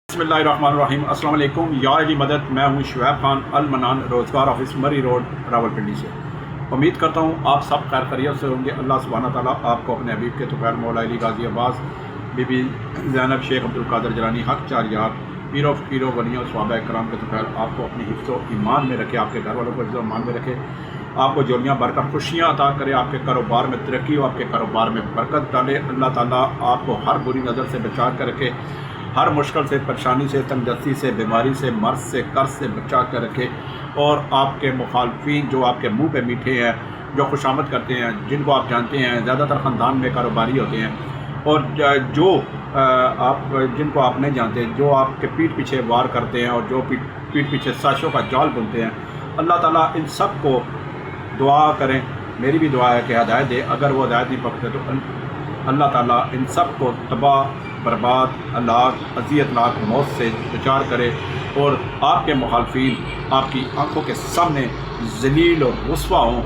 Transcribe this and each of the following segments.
बिस्मिल्लाहिर्रहमानिर्रहीम। अस्सलाम वालेकुम। या अली मदद। मैं हूं शुएब खान, अल-मनान, रोज़गार ऑफिस, मरी रोड, रावलपिंडी से। उम्मीद करता हूं आप सब खैर खैरियत से होंगे। अल्लाह सुब्हानहू तआला आपको अपने हबीब के तुफ़ैल मौला अली गाज़ी अब्बास, बीबी ज़ैनब, शेख अब्दुल कादिर जिलानी, हक चार यार, पीरो फ़कीरों वलियों सहाबा कराम के तुफ़ैल आपको अपनी हिफ्ज़ व ईमान में रखे, आपके घर वालों को हिफ्ज़ व ईमान में रखे, आपको जोलियाँ बरकत खुशियाँ अता करे, आपके कारोबार में तरक्की हो, आपके कारोबार में बरकत डाले। अल्लाह ताला आपको हर बुरी नज़र से बचा कर रखे, हर मुश्किल से, परेशानी से, तंगदस्ती से, बीमारी से, मर्ज से, कर्ज से बचा कर रखे। और आपके मुखालफीन जो आपके मुंह पे मीठे हैं, जो खुशामद करते हैं, जिनको आप जानते हैं ज़्यादातर ख़ानदान में कारोबारी होते हैं, और जो आप जिनको आप नहीं जानते, जो आपके पीठ पीछे वार करते हैं और जो पीठ पीछे साजिशों का जाल बुनते हैं, अल्लाह ताला इन सब को दुआ करें। मेरी भी दुआ है कि हिदायत दे। अगर वो हिदायत नहीं पकड़ते तो अल्लाह ताला इन सब को तबाह, बर्बाद, हलाक, अज़ियतनाक मौत से बचार करे और आपके मुखालफीन आपकी आंखों के सामने ज़लील और रुस्वा हों।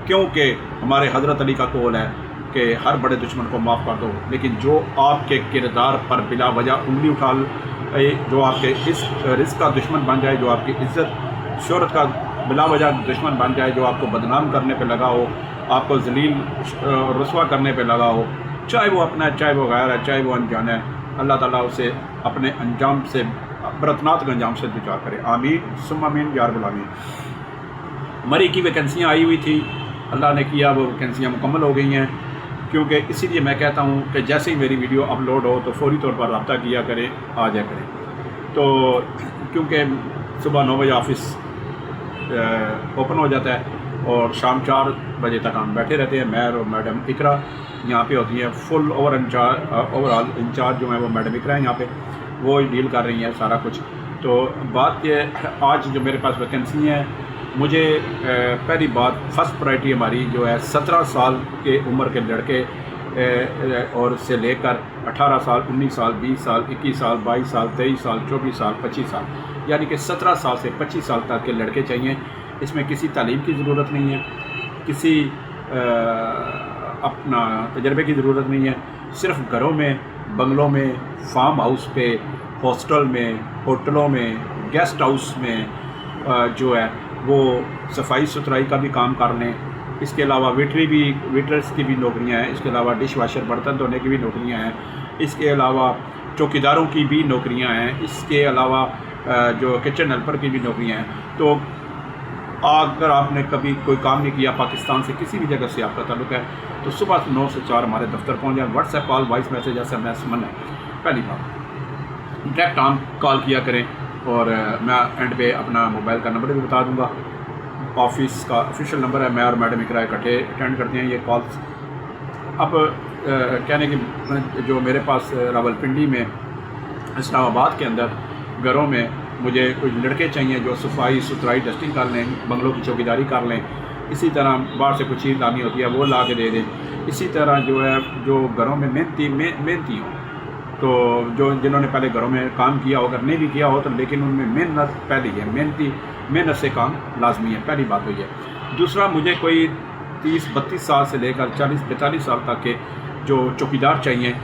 क्योंकि हमारे हज़रत अली का कौल है कि हर बड़े दुश्मन को माफ़ कर दो, लेकिन जो आपके किरदार पर बिला वजह उंगली उठा, जो आपके इस रिज़्क़ का दुश्मन बन जाए, जो आपकी इज़्ज़त शोहरत का बिला वजह दुश्मन बन जाए, जो आपको बदनाम करने पे लगा हो, आपको ज़लील रुस्वा करने पे लगा हो, चाहे वो अपना है, चाहे वो गैर है, चाहे वो अनजान है, अल्लाह ताला उसे अपने अंजाम से, बरतनात के अंजाम से दुचार करे। आमीन सुम्मा आमीन या रब्बल आमीन। मरी की वैकेंसियाँ आई हुई थी, अल्लाह ने किया वो वैकेंसियाँ मुकम्मल हो गई हैं। क्योंकि इसीलिए मैं कहता हूँ कि जैसे ही मेरी वीडियो अपलोड हो तो फौरी तौर पर रब्ता किया करें, आ जाया करें। तो क्योंकि सुबह 9 बजे ऑफिस ओपन हो जाता है और शाम 4 बजे तक हम बैठे रहते हैं। मैं और मैडम इकरा यहाँ पे होती हैं, फुल ओवरऑल इंचार्ज जो है वो मैडम इकरा है यहाँ पे, वो डील कर रही हैं सारा कुछ। तो बात ये आज जो मेरे पास वैकेंसी है, मुझे पहली बात फर्स्ट प्रायोरिटी हमारी जो है 17 साल के उम्र के लड़के और से लेकर 18 साल, 19 साल, 20 साल, 21 साल, 22 साल, 23 साल, 24 साल, 25 साल, यानी कि 17 साल से 25 साल तक के लड़के चाहिए। इसमें किसी तालीम की ज़रूरत नहीं है, किसी अपना तजर्बे की ज़रूरत नहीं है। सिर्फ घरों में, बंगलों में, फार्म हाउस पे, हॉस्टल में, होटलों में, गेस्ट हाउस में जो है वो सफाई सुथराई का भी काम कर लें। इसके अलावा वेटर्स की भी नौकरियां हैं। इसके अलावा डिश वाशर, बर्तन धोने की भी नौकरियां हैं। इसके अलावा चौकीदारों की भी नौकरियां हैं। इसके अलावा जो किचन हेल्पर की भी नौकरियां हैं। तो अगर आपने कभी कोई काम नहीं किया, पाकिस्तान से किसी भी जगह से आपका ताल्लुक़ है, तो सुबह 9 से 4 हमारे दफ्तर पहुँच जाए। WhatsApp call, voice message, SMS मन है। पहली बात, डायरेक्ट हम कॉल किया करें और मैं एंड पे अपना मोबाइल का नंबर भी बता दूंगा। ऑफिस का ऑफिशियल नंबर है। मैं और मैडम इकरा इकट्ठे अटेंड करते हैं ये कॉल्स। अब कहने की जो मेरे पास रावलपिंडी में, इस्लामाबाद के अंदर घरों में मुझे कुछ लड़के चाहिए जो सफाई सुथराई, डस्टिंग कर लें, बंगलों की चौकीदारी कर लें। इसी तरह बाहर से कुछ चीज़ लानी होती है वो ला के दे दें। इसी तरह जो है जो घरों में मेहनती हों, तो जो जिन्होंने पहले घरों में काम किया हो, अगर नहीं भी किया हो तो लेकिन उनमें मेहनत पहली है, मेहनत से काम लाजमी है। पहली बात तो ये। दूसरा, मुझे कोई 30-32 साल से लेकर 40-45 साल तक के जो चौकीदार चाहिए,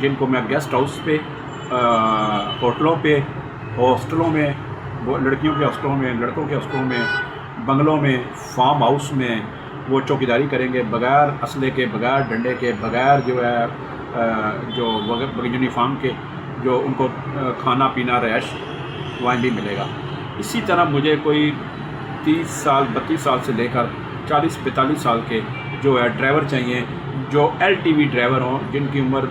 जिनको मैं गेस्ट हाउस पे, होटलों पे, हॉस्टलों में, वो लड़कियों के हॉस्टलों में, लड़कों के हॉस्टलों में, बंगलों में, फार्म हाउस में वो चौकीदारी करेंगे, बग़ैर असले के, बग़ैर डंडे के, बग़ैर जो है जो यूनिफॉर्म के, जो उनको खाना पीना रैश वहाँ भी मिलेगा। इसी तरह मुझे कोई 30 साल, 32 साल से लेकर 40-45 साल के जो है ड्राइवर चाहिए, जो LTV ड्राइवर हों, जिनकी उम्र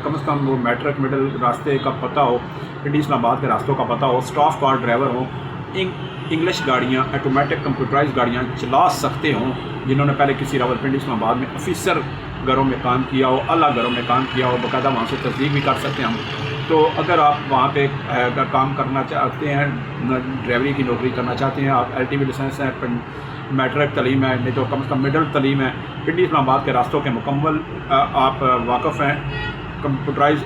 कम से कम वो मैट्रिक मिडल रास्ते का पता हो, पिंडी इस्लामाबाद के रास्तों का पता हो, स्टाफ कार ड्राइवर हों, इंग्लिश गाड़ियाँ, ऑटोमेटिक कंप्यूटराइज गाड़ियाँ चला सकते हों, जिन्होंने पहले किसी रावलपिंडी इस्लामाबाद में ऑफिसर घरों में काम किया हो, अला घरों में काम किया हो, बाकायदा वहाँ से तस्दीक भी कर सकते हैं हम। तो अगर आप वहाँ पे अगर काम करना चाहते हैं, ड्राइवरी की नौकरी करना चाहते हैं, आप LTV लाइसेंस है, मैट्रिक तलीम है, नहीं तो कम से कम मिडल तलीम है, पिंडी इस्लामाबाद के रास्तों के मुकम्मल आप वाकफ़ हैं, कंप्यूटराइज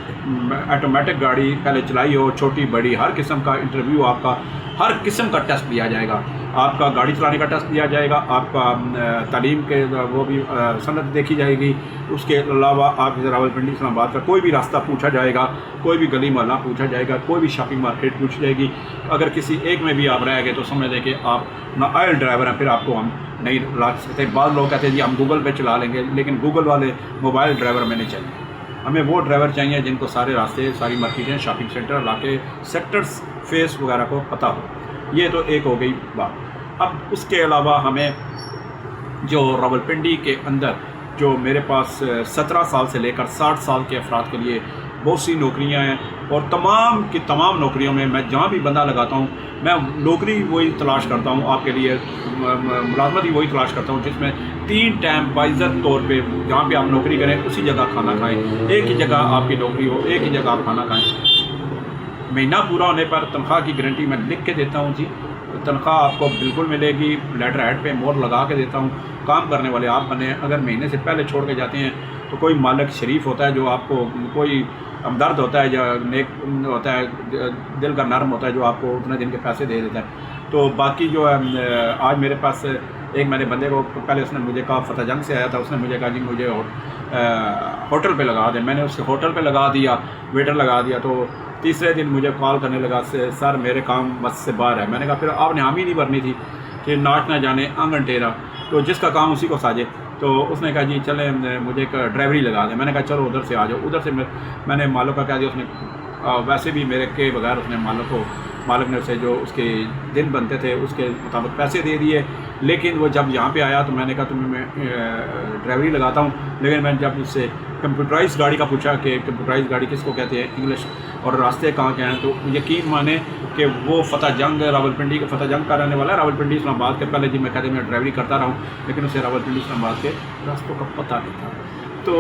ऑटोमेटिक गाड़ी पहले चलाई हो, छोटी बड़ी हर किस्म का इंटरव्यू, आपका हर किस्म का टेस्ट लिया जाएगा, आपका गाड़ी चलाने का टेस्ट लिया जाएगा, आपका तालीम के वो भी सनद देखी जाएगी। उसके अलावा आप रावलपिंडी इस्लामाबाद का कोई भी रास्ता पूछा जाएगा, कोई भी गली मोहल्ला पूछा जाएगा, कोई भी शॉपिंग मार्केट पूछी जाएगी। अगर किसी एक में भी आप रह गए तो समझ लें कि आप ना आयल ड्राइवर हैं, फिर आपको हम नहीं ला सकते। बाद लोग कहते हैं जी हम गूगल पे चला लेंगे, लेकिन गूगल वाले मोबाइल ड्राइवर में नहीं चाहिए। हमें वो ड्राइवर चाहिए जिनको सारे रास्ते, सारी मार्केटें, शॉपिंग सेंटर, इलाके, सेक्टर्स, फेस वगैरह को पता हो। ये तो एक हो गई बात। अब उसके अलावा हमें जो रावलपिंडी के अंदर जो मेरे पास 17 साल से लेकर 60 साल के अफराद के लिए बहुत सी नौकरियां हैं, और तमाम की तमाम नौकरियों में मैं जहाँ भी बंदा लगाता हूँ, मैं नौकरी वही तलाश करता हूँ आपके लिए, मुलाजमत ही वही तलाश करता हूँ जिसमें 3 टाइम बाइज़्ज़त तौर पे जहाँ पे आप नौकरी करें उसी जगह खाना खाएं, एक ही जगह आपकी नौकरी हो, एक ही जगह आप खाना खाएं। महीना पूरा होने पर तनख्वाह की गारंटी मैं लिख के देता हूँ जी, तनख्वाह आपको बिल्कुल मिलेगी, लेटर हेड पे मोहर लगा के देता हूँ। काम करने वाले आप बने, अगर महीने से पहले छोड़ के जाते हैं तो कोई मालिक शरीफ होता है जो आपको, कोई हमदर्द होता है या नेक होता है, दिल का नरम होता है जो आपको उतने दिन के पैसे दे देता है। तो बाकी जो है, आज मेरे पास एक मैंने बंदे को, पहले उसने मुझे कहा, फतेह जंग से आया था, उसने मुझे कहा जी मुझे होटल पे लगा दे। मैंने उसके होटल पे लगा दिया, वेटर लगा दिया। तो तीसरे दिन मुझे कॉल करने लगा, सर मेरे काम बस से बाहर है। मैंने कहा फिर आपने हामी नहीं भरनी थी कि नाच ना जाने आंगन टेरा, तो जिसका काम उसी को साजे। तो उसने कहा जी चले मुझे एक ड्राइवरी लगा दें। मैंने कहा चलो उधर से आ जाओ। उधर से मैंने मालिक का कह दिया, उसने वैसे भी मेरे के बगैर उसने मालिक ने उसे जो उसके दिन बनते थे उसके मुताबिक पैसे दे दिए। लेकिन वो जब यहाँ पे आया तो मैंने कहा तुम्हें मैं ड्राइवरी लगाता हूँ, लेकिन मैंने जब उससे कंप्यूटराइज गाड़ी का पूछा कि कंप्यूटराइज गाड़ी किसको कहते हैं इंग्लिश, और रास्ते कहाँ के हैं, तो यकीन माने कि वो फतेह जंग, रावलपिंडी का फतेह जंग का रहने वाला है, रावलपिंडी इस्लामाबाद के। पहले जी मैं कहते मैं ड्राइवरी करता रहा हूँ, लेकिन उसे रावलपिंडी इस्लामाबाद के रास्तों का पता नहीं था। तो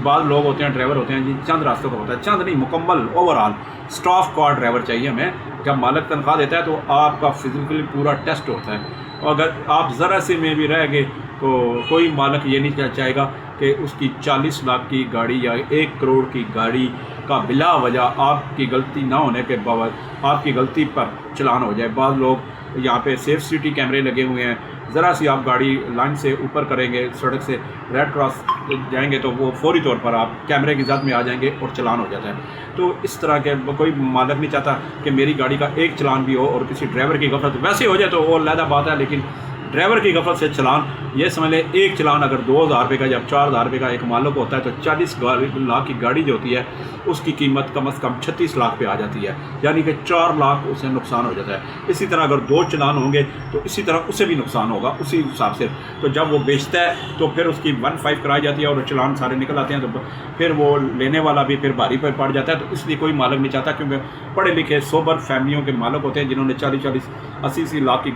बाद लोग होते हैं, ड्राइवर होते हैं जी, चंद रास्तों का होता है, चंद नहीं, मुकम्मल ओवरऑल स्टाफ का ड्राइवर चाहिए हमें। जब मालिक तनख्वाह देता है तो आपका फिजिकली पूरा टेस्ट होता है, और अगर आप ज़रा से में भी रह गए तो कोई मालिक ये नहीं चाहेगा कि उसकी 40 लाख की गाड़ी या 1 करोड़ की गाड़ी का बिला वजह आपकी गलती ना होने के बावजूद आपकी गलती पर चलान हो जाए। बाद लोग यहाँ पे सेफ सिटी कैमरे लगे हुए हैं, ज़रा सी आप गाड़ी लाइन से ऊपर करेंगे, सड़क से रेड क्रॉस जाएंगे तो वो फौरी तौर पर आप कैमरे की ज़द में आ जाएंगे और चलान हो जाता है। तो इस तरह के कोई मालिक नहीं चाहता कि मेरी गाड़ी का एक चलान भी हो और किसी ड्राइवर की गफलत वैसे हो जाए तो वो अलग बात है, लेकिन ड्राइवर की गफलत से चलान, ये समझ लें एक चलान अगर 2000 रुपये का या 4000 रुपये का एक मालिक होता है तो 40 लाख की गाड़ी जो होती है उसकी कीमत कम से कम 36 लाख पे आ जाती है, यानी कि 4 लाख उसे नुकसान हो जाता है। इसी तरह अगर 2 चलान होंगे तो इसी तरह उसे भी नुकसान होगा उसी हिसाब से। तो जब वो बेचता है तो फिर उसकी 1.5 कराई जाती है और चलान सारे निकल आते हैं, तो फिर वो लेने वाला भी फिर भारी पर पड़ जाता है। तो इसलिए कोई मालिक नहीं चाहता, क्योंकि पढ़े लिखे सोबर फैमिलियों के मालिक होते हैं जिन्होंने 40-40, 80-80 लाख की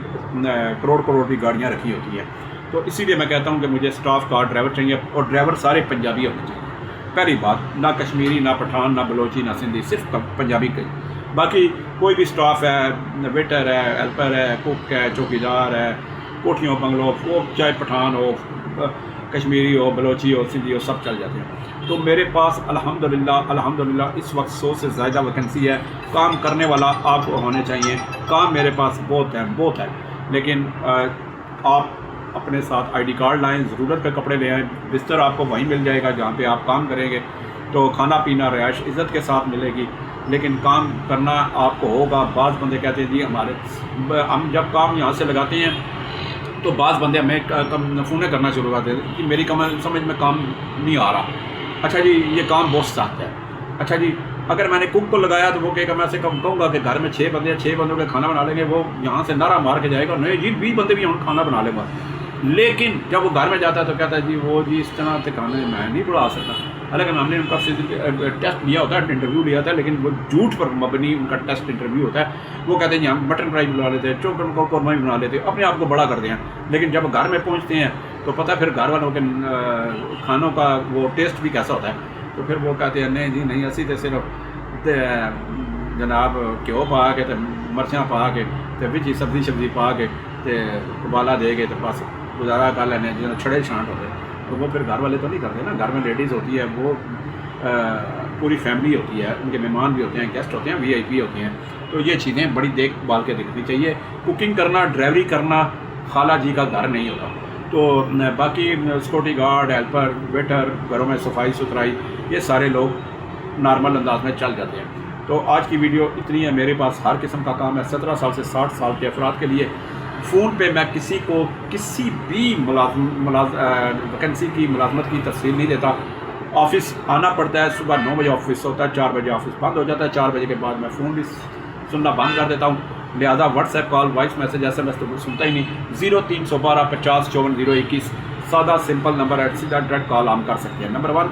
करोड़ की गाड़ियाँ रखी होती हैं। तो इसीलिए मैं कहता हूँ कि मुझे स्टाफ कार ड्राइवर चाहिए, और ड्राइवर सारे पंजाबी होने चाहिए। पहली बात, ना कश्मीरी, ना पठान, ना बलोची, ना सिंधी, सिर्फ पंजाबी के। बाकी कोई भी स्टाफ है, वेटर है, हेल्पर है, कुक है, चौकीदार है, कोठियों बंगलों, वो चाहे पठान हो, कश्मीरी हो, बलोची हो, सिंधी हो, सब चल जाते हैं। तो मेरे पास अल्हम्दुलिल्लाह इस वक्त 100 से ज़्यादा वैकेंसी है। काम करने वाला आपको होने चाहिए, काम मेरे पास बहुत है, लेकिन आप अपने साथ आईडी कार्ड लाएं, ज़रूरत के कपड़े ले आएँ, बिस्तर आपको वहीं मिल जाएगा जहाँ पे आप काम करेंगे। तो खाना पीना रिहाइश इज़्ज़त के साथ मिलेगी, लेकिन काम करना आपको होगा। बाज़ बंदे कहते हैं जी हम जब काम यहाँ से लगाते हैं तो बाज़ बंदे हमें फ़ोने करना शुरू कर देते हैं कि मेरी समझ में काम नहीं आ रहा। अच्छा जी, ये काम बहुत सख्त है। अच्छा जी, अगर मैंने कुक को लगाया तो वो कहेगा, मैं ऐसे कहूँगा कि घर में 6 बंदे 6 बंदों के खाना बना लेंगे, वो यहाँ से नारा मार के जाएगा, नहीं जी 20 बंदे भी हम खाना बना लेंगे। लेकिन जब वो घर में जाता है तो कहता है जी वो जी इस तरह से खाने मैं नहीं बढ़ा सकता। हालांकि हमने उनका टेस्ट लिया होता है, इंटरव्यू लिया था, लेकिन वो झूठ पर मबनी उनका टेस्ट इंटरव्यू होता है। वो कहते हैं जी हम मटन फ्राई बना लेते हैं, चिकन को कौरमा भी बना लेते हैं, अपने आप को बड़ा करते हैं। लेकिन जब घर में पहुँचते हैं तो पता फिर घर वालों के खानों का वो टेस्ट भी कैसा होता है। तो फिर वो कहते हैं नहीं जी नहीं, असी तो सिर्फ जनाब घ्यो पा के तो मर्चां पा के तो बिच सब्जी पा के तो उबाला दे के तो बस गुजारा कर लेने, जो छड़े छांट होते हैं। तो वो फिर घर वाले तो नहीं करते ना, घर में लेडीज़ होती है, वो پوری فیملی ہوتی ہے، ان کے مہمان بھی ہوتے ہیں، گیسٹ ہوتے ہیں، VIP ہوتے ہیں، تو یہ چیزیں بڑی دیکھ بھال کے دیکھنی چاہیے۔ کوکنگ کرنا، ڈرائیوری کرنا خالہ جی کا گھر نہیں ہوتا۔ تو باقی سیکورٹی گارڈ، ہیلپر، ویٹر، گھروں میں صفائی ستھرائی، یہ سارے لوگ نارمل انداز میں چل جاتے ہیں۔ تو آج کی ویڈیو اتنی ہے۔ میرے پاس ہر قسم کا کام ہے۔ 17 سال سے 60 سال کے افراد کے لیے فون پہ میں کسی کو کسی بھی ویکینسی کی ملازمت کی تفصیل نہیں دیتا۔ آفس آنا پڑتا ہے، صبح 9 بجے آفس ہوتا ہے، 4 بجے آفس بند ہو جاتا ہے، 4 بجے کے بعد میں فون بھی سننا بند کر دیتا ہوں، لہذا what's app call, voice message, SMS تو سنتا ہی نہیں۔ 0312 50 54 021 سادہ سمپل نمبر ہے، سیدھا ڈائریکٹ کال ہم کر سکتے ہیں، نمبر 1۔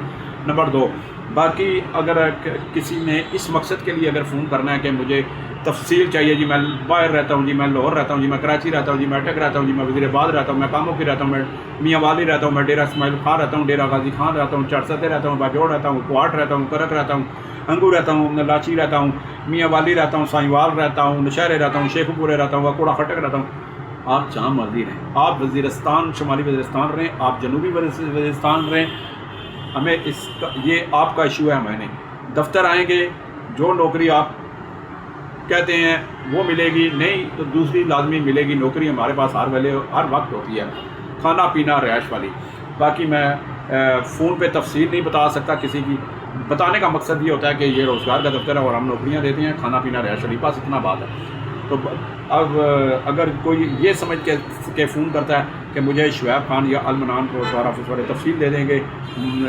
نمبر 2، باقی اگر کسی نے اس مقصد کے لیے اگر فون کرنا ہے کہ مجھے تفصیل چاہیے، جی میں باہر رہتا ہوں، جی میں لاہور رہتا ہوں، جی میں کراچی رہتا ہوں، جی میں اٹک رہتا ہوں، جی میں وزیر آباد رہتا ہوں، میں کاموں کی رہتا ہوں، میں میاں والی رہتا ہوں، میں ڈیرہ اسماعیل خان رہتا ہوں، ڈیرہ غازی خان رہتا ہوں، چرستے رہتا ہوں، باجوڑ رہتا ہوں، کوٹ رہتا ہوں، کرک رہتا ہوں، انگو رہتا ہوں، لاچی رہتا ہوں، میاں والی رہتا ہوں، سائیوال رہتا ہوں، نشہرے رہتا ہوں، شیخو پورے رہتا ہوں، وکوڑا خٹک رہتا ہوں۔ آپ جہاں مرضی رہیں، آپ وزیرستان، شمالی وزیرستان رہیں، آپ جنوبی وزیرستان رہیں، ہمیں یہ آپ کا ایشو ہے، ہمیں نہیں۔ دفتر آئیں گے، جو نوکری آپ کہتے ہیں وہ ملے گی، نہیں تو دوسری لازمی ملے گی۔ نوکری ہمارے پاس ہر وقت ہوتی ہے، کھانا پینا رہائش والی۔ باقی میں فون پہ تفصیل نہیں بتا سکتا کسی کی۔ بتانے کا مقصد یہ ہوتا ہے کہ یہ روزگار کا دفتر ہے اور ہم نوکریاں دیتے ہیں، کھانا پینا رہائش والی، بس اتنا بات ہے۔ تو اب اگر کوئی یہ سمجھ کے فون کرتا ہے کہ مجھے شعیب خان یا المنان روزگار آفس والے تفصیل دے دیں گے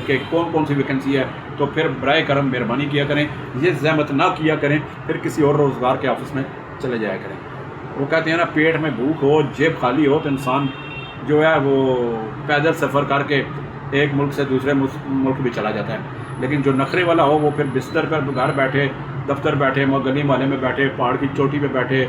کہ کون کون سی ویکنسی ہے، تو پھر برائے کرم مہربانی کیا کریں، یہ زحمت نہ کیا کریں، پھر کسی اور روزگار کے آفس میں چلے جایا کریں۔ وہ کہتے ہیں نا، پیٹ میں بھوک ہو، جیب خالی ہو، تو انسان جو ہے وہ پیدل سفر کر کے ایک ملک سے دوسرے ملک بھی چلا جاتا ہے، لیکن جو نخرے والا ہو وہ پھر بستر پر گھر بیٹھے، دفتر بیٹھے، گلی محلے میں بیٹھے، پہاڑ کی چوٹی پہ بیٹھے،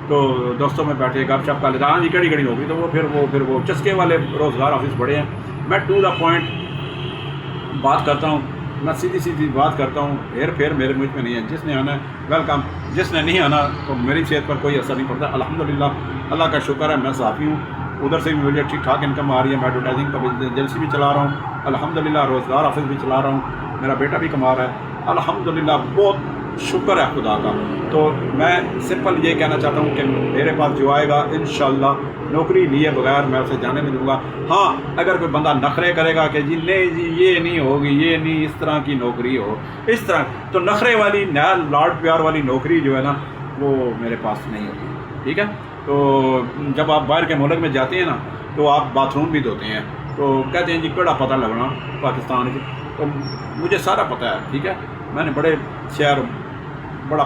تو دوستوں میں بیٹھے گپ شپ کر لیتا، ہاں جی کڑی کڑی ہوگی، تو وہ پھر وہ چسکے والے روزگار آفس بڑے ہیں۔ میں ٹو دا پوائنٹ بات کرتا ہوں، میں سیدھی بات کرتا ہوں، ہیر پھیر میرے مجھ میں نہیں ہے۔ جس نے آنا ہے ویلکم، جس نے نہیں آنا تو میری صحت پر کوئی اثر نہیں پڑتا۔ الحمدللہ، اللہ کا شکر ہے، میں صحافی ہوں، ادھر سے بھی مجھے ٹھیک ٹھاک انکم آ رہی ہے، میں ایڈورٹائزنگ کا ایجنسی بھی چلا رہا ہوں، الحمدللہ روزگار آفس بھی چلا رہا ہوں، میرا بیٹا بھی کما رہا ہے، الحمدللہ، بہت شکر ہے خدا کا۔ تو میں سمپل یہ کہنا چاہتا ہوں کہ میرے پاس جو آئے گا انشاءاللہ نوکری لیے بغیر میں اسے جانے نہیں دوں گا۔ ہاں، اگر کوئی بندہ نخرے کرے گا کہ جی نہیں جی یہ نہیں ہوگی، یہ نہیں، اس طرح کی نوکری ہو، اس طرح، تو نخرے والی لاڈ پیار والی نوکری جو ہے نا وہ میرے پاس نہیں ہوتی، ٹھیک ہے۔ تو جب آپ باہر کے ملک میں جاتے ہیں نا تو آپ باتھ روم بھی دھوتے ہیں، تو کہتے ہیں جی کیڑا پتہ لگنا پاکستان کی، تو مجھے سارا پتہ ہے، ٹھیک ہے۔ میں نے بڑے شہر، بڑا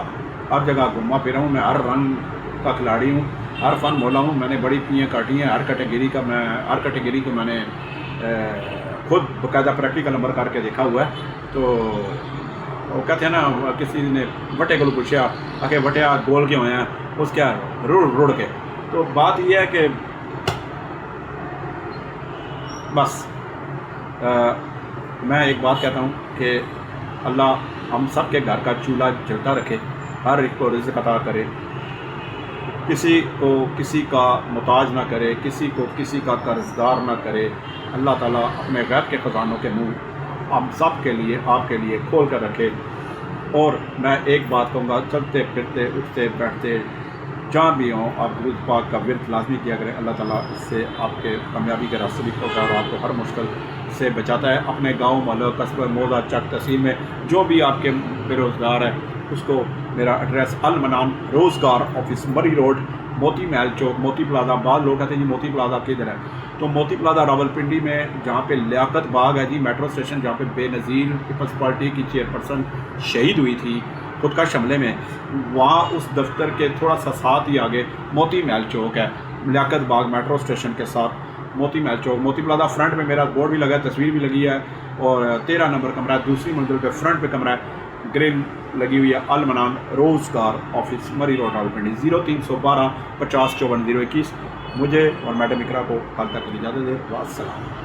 ہر جگہ گھوما پھرا ہوں، میں ہر رنگ کا کھلاڑی ہوں، ہر فن مولا ہوں، میں نے بڑی پیاں کاٹی ہیں، ہر کیٹیگری کو میں نے خود باقاعدہ پریکٹیکل نمبر کر کے دیکھا ہوا ہے۔ تو وہ کہتے ہیں نا، کسی نے وٹے کو پوچھا کہ وٹیا گول کیوں ہوئے ہیں، اس کیا رڑ کے، تو بات یہ ہے کہ بس میں ایک بات کہتا ہوں کہ اللہ ہم سب کے گھر کا چولہا جلتا رکھے، ہر ایک کو رزق عطا کرے، کسی کو کسی کا محتاج نہ کرے، کسی کو کسی کا قرضدار نہ کرے۔ اللہ تعالیٰ اپنے غیب کے خزانوں کے منہ ہم سب کے لیے، آپ کے لیے کھول کر رکھے۔ اور میں ایک بات کہوں گا، چلتے پھرتے اٹھتے بیٹھتے جہاں بھی ہوں، آپ درود پاک کا ورد لازمی کیا کریں۔ اللہ تعالیٰ اس سے آپ کے کامیابی کے راستے بھی کھولتا ہے اور آپ کو ہر مشکل سے بچاتا ہے۔ اپنے گاؤں، محلہ، قصبہ، موضع، چک، تحصیل میں جو بھی آپ کے بے روزگار ہے، اس کو میرا ایڈریس المنان روزگار آفس، مری روڈ، موتی محل چوک، موتی پلازا۔ بعض لوگ کہتے ہیں جی موتی پلازا کدھر ہے، تو موتی پلازا راولپنڈی میں جہاں پہ لیاقت باغ ہے جی، میٹرو اسٹیشن، جہاں پہ بے نظیر پیپلز پارٹی کی چیئرپرسن شہید ہوئی تھی خودکش حملے میں، وہاں اس دفتر کے تھوڑا سا ساتھ ہی آگے موتی محل چوک ہے، لیاقت باغ میٹرو اسٹیشن کے ساتھ موتی محل چوک، موتی پلازا۔ فرنٹ میں میرا بورڈ بھی لگا ہے، تصویر بھی لگی ہے، اور 13 نمبر کمرہ ہے، دوسری منزل پہ فرنٹ پہ کمرہ ہے، گرل لگی ہوئی ہے، المنان روزگار آفس، مری روڈ راولپنڈی، 0312 50 54 021۔ مجھے اور میڈم اقرا کو کل تک اجازت دے، والسلام۔